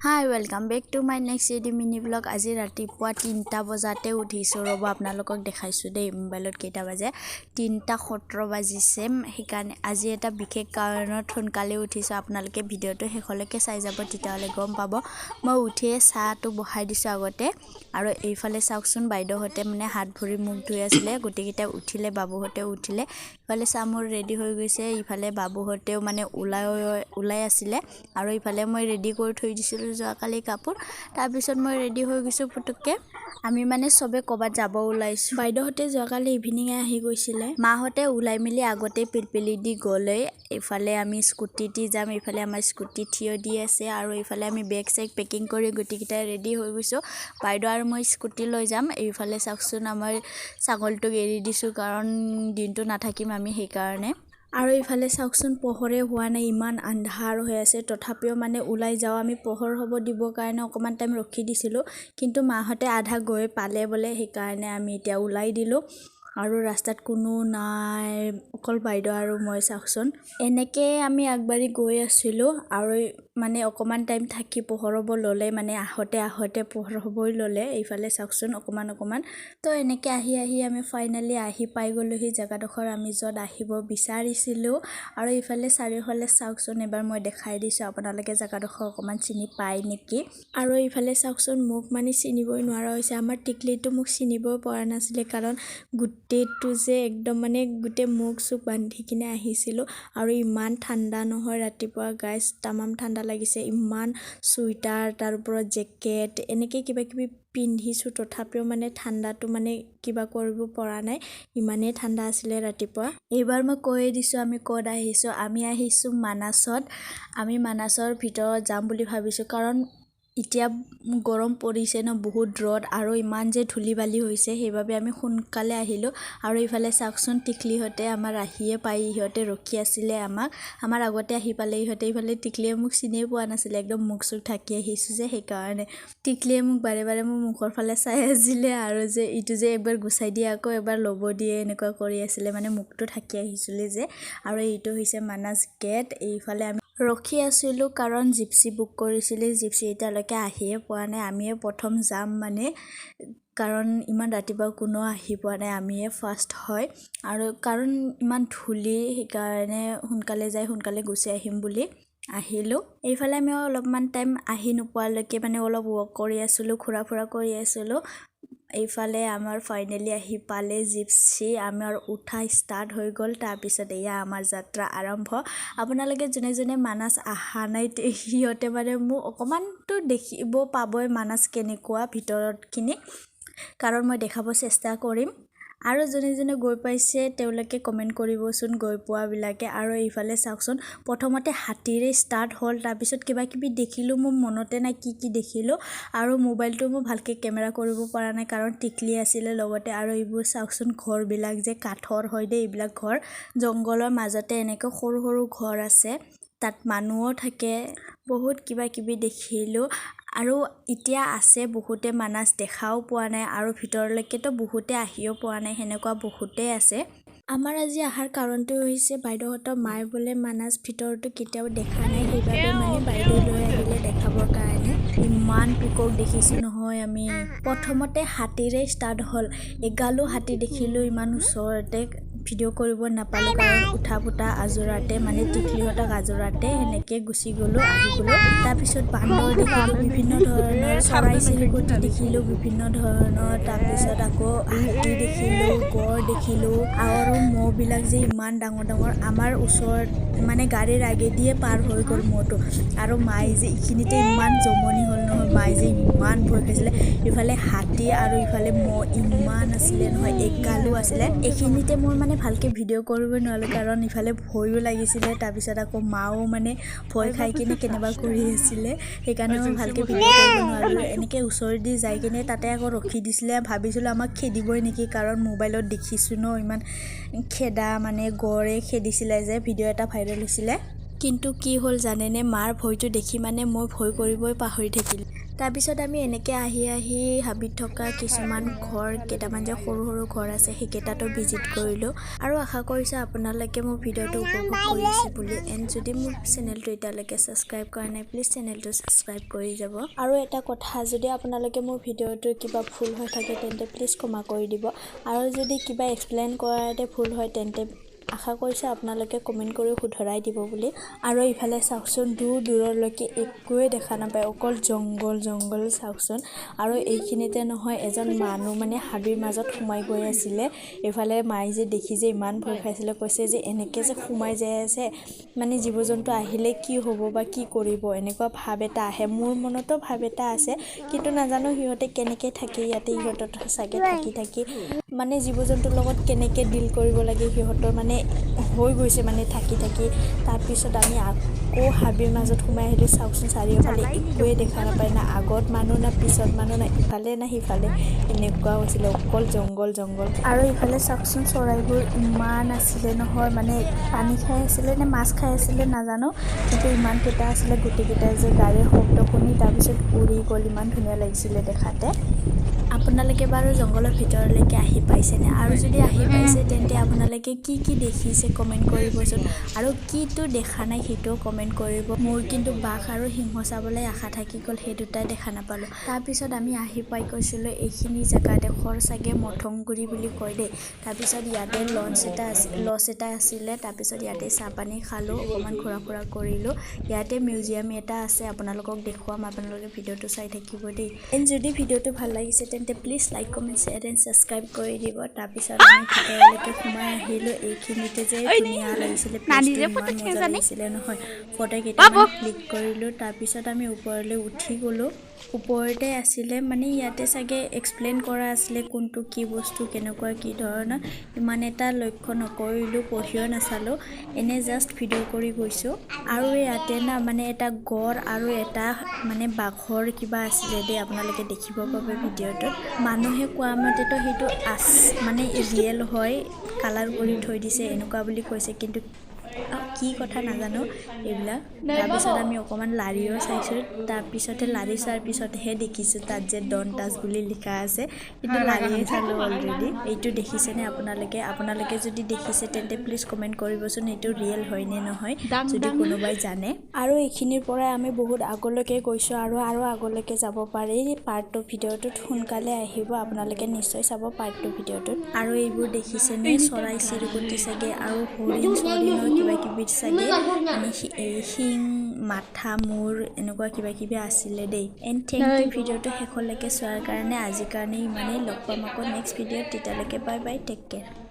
Hi, welcome back to my next CD mini vlog. আজি ৰাতিপুৱা 3টা বজাতে উঠিছো ৰব আপোনালোকক দেখাইছো দেই মোবাইলত কেইটা বাজে 3:17 বাজিছে সেইকাৰণে আজি এটা বিশেষ কাৰণত সোনকালে উঠিছো আপোনালোকে ভিডিওটো শেষলৈকে চাই যাব তেতিয়ালে গম পাব মই উঠিয়ে চাহটো বহাই দিছো আগতে আৰু এইফালে চাওকচোন বাইদেউহতে মানে হাত ভৰি মুখ ধুই আছিল গুটিকিটা উঠিলে বাবুহতে উঠিলে ইফালে চামুৰ ৰেডি হৈ গৈছে ইফালে বাবুহতেও মানে উলাই আছিল আৰু ইফালে মই ৰেডি কৰি থৈ দিছিল যোৱাকালি কাপোৰ তাৰ পিছত মই ৰেডি হৈ গৈছো পুটুককে আমি মানে সবে কবাত যাব ওলাইছো বাইদেউহতে যোৱাকালি ইভিনিং আহি গৈছিল মাহতে উলাই মিলি আগতে পিলপিলি দি গলে ইফালে আমি স্কুটিটি যাম ইফালে আমাৰ স্কুটি থিয় দি আছে আৰু ইফালে আমি বেগ চেক পেকিং কৰি গুটিকিটা ৰেডি হৈ গৈছো বাইদেউ আৰু মই স্কুটি লৈ যাম ইফালে চাকচোন আমাৰ ছাগলটো এৰি দিছো কাৰণ দিনটো নাথাকিম আমি সেই কাৰণে আৰু ইফালে চাওকচোন পোহৰে হোৱা নাই ইমান আন্ধাৰ হৈ আছে তথাপিও মানে উলাই যাও আমি পোহৰ হ'ব দিব কাৰণে অকমান টাইম ৰখি দিছিলো কিন্তু মাহতে আধা গৈ পালে বলে সেই কাৰণে আমি এতিয়া উলাই দিলো আৰু ৰাস্তাত কোনো নাই অকল বাইদেউ আৰু মই চাওকচোন এনেকে আমি আগবাঢ়ি গৈ আছিলো আৰু মানে অকমান টাইম থাকি পোহৰ হ'ব ললে মানে আহতে পোহৰ হ'বই ললে এইফালে চাওকচোন অকমান তো এনেকে আহি আমি ফাইনালি আহি পাই গলো সেই জায়গাডখৰ আমি যত আহিব বিচাৰিছিলো আৰু ইফালে চাৰিওফালে চাওকচোন এবাৰ মই দেখাই দিছো আপোনালোকে জায়গাডখৰ অকমান চিনি পায় নেকি আৰু ইফালে চাওকচোন মোক মানে চিনিবই নোৱাৰা হৈছে আমাৰ টিকলিটো মোক চিনিবই পৰা নাছিলে কাৰণ গুটেটো যে একদম মানে গুটে মুখ সুখ বান্ধি কিনে আহিছিলো আৰু ইমান ঠাণ্ডা নহয় ৰাতিপুৱা গাইস তামাম ঠাণ্ডা লাগিছে ইমান সুইটাৰ তাৰ ওপৰত জেকেট এনেকে কিবা কিবি পিন্ধিছো তথাপিও মানে ঠাণ্ডাটো মানে কিবা কৰিব পৰা নাই ইমানে ঠাণ্ডা আছিল ৰাতিপুৱা এইবাৰ মই কৈ দিছো আমি ক'ত আহিছো আমি আহিছো মানাসত আমি মানাসৰ ভিতৰত যাম বুলি ভাবিছো কাৰণ এতিয়া গৰম পৰিছে ন বহুত ৰদ আৰু ইমান যে ধুলি বালি হৈছে সেইবাবে আমি সোনকালে আহিলো আৰু ইফালে চাকচোন টিকলিহতে আমাৰ আহিয়ে পাই ইহতে ৰখি আছিল আমাৰ আগতে আহি পালে ইহতে ইফালে টিকলিয়ে মোক চিনিয়ে পোৱা নাছিল একদম মুখ সুখ ঢাকি আহিছো যে সেই কাৰণে টিকলিয়ে মোক বাৰে মোৰ মুখৰ ফালে চাই আছিল আৰু যে ইটো যে একবাৰ গুছাই দিয়ে আকৌ এবাৰ লব দিয়ে এনেকুৱা কৰি আছিল মানে মুখটো ঢাকি আহিছিল যে আৰু এইটো হৈছে মানাস গেট এইফালে আমি ৰখি আছিলো কাৰণ জিপসি বুক কৰিছিল জিপসি এতিয়ালৈকে আহিয়ে পোৱা নাই আমিয়ে প্ৰথম যাম মানে কাৰণ ইমান ৰাতিপুৱা কোনো আহি পোৱা নাই আমিয়ে ফাৰ্ষ্ট হয় আৰু কাৰণ ইমান ধুলি সেই কাৰণে সোনকালে যাই সোনকালে গুছি আহিম বুলি আহিলো এইফালে আমি অলপমান টাইম আহি নোপোৱালৈকে মানে অলপ ৱক কৰি আছিলো খুৰা কৰি আছিলো এইফালে আমাৰ ফাইনালি আহি পালে জিপসি আমাৰ উঠা ষ্টাৰ্ট হৈ গল তাৰ পিছত এয়া আমাৰ যাত্ৰা আৰম্ভ আপোনালোকে জনে মানাস আহা নাই হিয়তে মানে মোক অকমানটো দেখিব পাবই মানাস কেনেকুৱা ভিতৰত কিনি কাৰণ মই দেখাব চেষ্টা কৰিম আৰু জনে গৈ পাইছে তেওঁলোকে কমেন্ট কৰিবচোন গৈ পোৱা বিলাকে আৰু এইফালে চাওকচোন প্ৰথমতে হাতীৰে ষ্টাৰ্ট হ'ল তাৰ পিছত কিবা কিবি দেখিলো মোৰ মনতে নাই কি দেখিলো আৰু মোবাইলটো মই ভালকে কেমেৰা কৰিব পৰা নাই কাৰণ টিকলি আছিল লগতে আৰু এইবোৰ চাওকচোন ঘৰ বিলাক যে কাঠৰ হয় দে এইবিলাক ঘৰ জংগলৰ মাজতে এনেকৈ সৰু ঘৰ আছে তাত মানুহও থাকে বহুত কিবা কিবি দেখিলো আৰু এতিয়া আছে বহুতে মানাস দেখাও পোৱা নাই আৰু ভিতৰলৈকেতো বহুতে আহিও পোৱা নাই হেনেকুৱা বহুতে আছে আমাৰ আজি আহাৰ কাৰণটো হৈছে বাইদেউহতৰ মায়ে বলে মানাস ভিতৰটো কেতিয়াও দেখা নাই সেইবাবে মানে বাইদেউ লৈ আহিলে দেখাবৰ কাৰণে ইমান পিকক দেখিছো নহয় আমি প্ৰথমতে হাতীৰে ষ্টাৰ্ট হ'ল এগালো হাতী দেখিলো ইমান ওচৰতে ভিডিও কৰিব নাপালো কাৰণ উঠা ফুটা আজৰাতে মানে টিকলিহতক আজৰাতে হেনেকে গুছি গলো আহি গলো তাৰ পিছত বান্দৰ দেখিলো বিভিন্ন ধৰণৰ চৰাই চিৰিকটি দেখিলো বিভিন্ন ধৰণৰ তাৰ পিছত আকৌ হাতী দেখিলো গড় দেখিলো আৰু মহ বিলাক যে ইমান ডাঙৰ আমাৰ ওচৰত মানে গাড়ীৰ আগেদিয়ে পাৰ হৈ গল মহটো আৰু মাই যে ইখিনিতে ইমান জমনি হ'ল নহয় মাই যে ইমান ভয় খাইছিলে ইফালে হাতী আৰু ইফালে মহ ইমান আছিল নহয় এগালো আছিল এইখিনিতে মই মানে ভালকে ভিডিও কৰিব নোৱাৰিলো কাৰণ ইফালে ভয়ও লাগিছিল তাৰ পিছত আকৌ মাও মানে ভয় খাই কিনে কেনেবা কৰি আছিল সেইকাৰণে মই ভালকে ভিডিও কৰিব নোৱাৰিলো এনেকে ওচৰেদি যাই কিনে তাতে আকৌ ৰখি দিছিলে ভাবিছিলো আমাক খেদিবই নেকি কাৰণ মোবাইলত দেখিছো ন ইমান খেদা মানে গড়ে খেদিছিলে যে ভিডিও এটা ভাইৰেল হৈছিলে কিন্তু কি হ'ল জানেনে, মাৰ ভয়টো দেখি মানে মই ভয় কৰিবই পাহৰি থাকিলোঁ। তাৰপিছত আমি এনেকৈ আহি হাবিত থকা কিছুমান ঘৰ, কেইটামান যে সৰু সৰু ঘৰ আছে সেইকেইটাতো ভিজিট কৰিলোঁ। আৰু আশা কৰিছোঁ আপোনালোকে মোৰ ভিডিঅ'টো উপভোগ কৰিছে বুলি। এণ্ড যদি মোৰ চেনেলটো এতিয়ালৈকে ছাবস্ক্ৰাইব কৰা নাই, প্লিজ চেনেলটো ছাবস্ক্ৰাইব কৰি যাব। আৰু এটা কথা, যদি আপোনালোকে মোৰ ভিডিঅ'টোৰ কিবা ভুল হৈ থাকে তেন্তে প্লিজ ক্ষমা কৰি দিব। আৰু যদি কিবা এক্সপ্লেইন কৰাতে ভুল হয় তেন্তে আশা কৰিছোঁ আপোনালোকে কমেণ্ট কৰি শুধৰাই দিব বুলি। আৰু ইফালে চাওকচোন, দূৰলৈকে একোৱে দেখা নাপায়, অকল জংঘল চাওকচোন। আৰু এইখিনিতে নহয়, এজন মানুহ মানে হাবিৰ মাজত সোমাই গৈ আছিলে। এইফালে মায়ে যে দেখি যে ইমান ভয় খাইছিলে, কৈছে যে এনেকৈ যে সোমাই যাই আছে, মানে জীৱ জন্তু আহিলে কি হ'ব বা কি কৰিব, এনেকুৱা ভাৱ এটা আহে। মোৰ মনতো ভাৱ এটা আছে, কিন্তু নাজানো সিহঁতে কেনেকৈ থাকে ইয়াতে। ইহঁতৰ চাগে থাকি মানে জীৱ জন্তুৰ লগত কেনেকৈ ডিল কৰিব লাগে সিহঁতৰ মানে হৈ গৈছে মানে থাকি। তাৰপিছত আমি আকৌ হাবিৰ মাজত সোমাই আহিলোঁ। চাওকচোন চাৰিওফালে একোৱে দেখা নাপায়, না আগত মানুহ না পিছত মানুহ, না ইফালে না সিফালে, এনেকুৱা হৈছিলে, অকল জংঘল। আৰু ইফালে চাওকচোন, চৰাইবোৰ ইমান আছিলে নহয়, মানে পানী খাই আছিলে নে মাছ খাই আছিলে নাজানো, কিন্তু ইমানকেইটা আছিলে। গোটেইকেইটাই যে গাড়ীৰ শব্দ শুনি তাৰপিছত উৰি গ'ল, ইমান ধুনীয়া লাগিছিলে দেখাতে। আপোনালোকে বাৰু জংঘলৰ ভিতৰলৈকে আহি পাইছেনে? আৰু যদি আহি পাইছে তেন্তে আপোনালোকে কি দেখিছে কমেণ্ট কৰিবচোন। আৰু কিটো দেখা নাই সেইটোও কমেণ্ট কৰিব। মোৰ কিন্তু বাঘ আৰু সিংহ চাবলৈ আশা থাকি গ'ল, সেই দুটাই দেখা নাপালোঁ। তাৰপিছত আমি আহি পাই গৈছিলোঁ এইখিনি জেগাডোখৰ চাগে মথংগুৰি বুলি কয় দেই। তাৰপিছত ইয়াতে লজ এটা আছিলে। তাৰপিছত ইয়াতে চাহ পানী খালোঁ, অকণমান ঘূৰা ফুৰা কৰিলোঁ। ইয়াতে মিউজিয়াম এটা আছে, আপোনালোকক দেখুৱাম, আপোনালোকে ভিডিঅ'টো চাই থাকিব দেই। এণ্ড যদি ভিডিঅ'টো ভাল লাগিছে তেন্তে please like, comment, share and subscribe কৰি দিব। তাৰপিছত আমি ভিতৰলৈকে সোমাই আহিলোঁ। এইখিনিতে যে ধুনীয়া লাগিছিলে, প্লেচটো ইমান মজা লাগিছিলে নহয়। ফটো কেইটামান ক্লিক কৰিলোঁ। তাৰপিছত আমি ওপৰলৈ উঠি গ'লোঁ। ওপৰতে আছিলে মানে, ইয়াতে চাগে এক্সপ্লেইন কৰা আছিলে কোনটো কি বস্তু, কেনেকুৱা কি ধৰণৰ। ইমান এটা লক্ষ্য নকৰিলোঁ, পঢ়িও নাচালোঁ, এনেই জাষ্ট ভিডিঅ' কৰি গৈছোঁ। আৰু ইয়াতে না মানে এটা গড় আৰু এটা মানে বাঘৰ কিবা আছিলে দেই, আপোনালোকে দেখিব পাব ভিডিঅ'টোত। মানুহে কোৱা মতেতো সেইটো মানে ৰিয়েল হয়, কালাৰ কৰি থৈ দিছে এনেকুৱা বুলি কৈছে, কিন্তু কি কথা নাজানো এইবিলাক। তাৰপিছত আমি অকণমান লাৰিও চাইছোঁ। তাৰপিছতে লাৰি চোৱাৰ পিছতহে দেখিছোঁ তাত যে ডন টাচ বুলি লিখা আছে, কিন্তু লাৰিয়ে চালোঁ অলৰেডি। এইটো দেখিছেনে আপোনালোকে যদি দেখিছে তেন্তে প্লিজ কমেণ্ট কৰিবচোন, এইটো ৰিয়েল হয় নে নহয়, যদি কোনোবাই জানে। আৰু এইখিনিৰ পৰাই আমি বহুত আগলৈকে গৈছোঁ, আৰু আগলৈকে যাব পাৰি। পাৰ্ট 2 ভিডিঅ'টোত সোনকালে আহিব, আপোনালোকে নিশ্চয় চাব পাৰ্ট 2 ভিডিঅ'টোত। আৰু এইবোৰ দেখিছেনে, চৰাই চিৰিকটি চাগে, আৰু হৰিণৰ কিবা কিবি চাগে, মানে শিং, মাথা, মূৰ, এনেকুৱা কিবা কিবি আছিলে দেই। এণ্ড থেংক ইউ ভিডিঅ'টো শেষলৈকে চোৱাৰ কাৰণে। আজিৰ কাৰণে ইমানেই। লগ পাম আকৌ নেক্সট ভিডিঅ'ত, তেতিয়ালৈকে বাই বাই, টেক কেয়াৰ।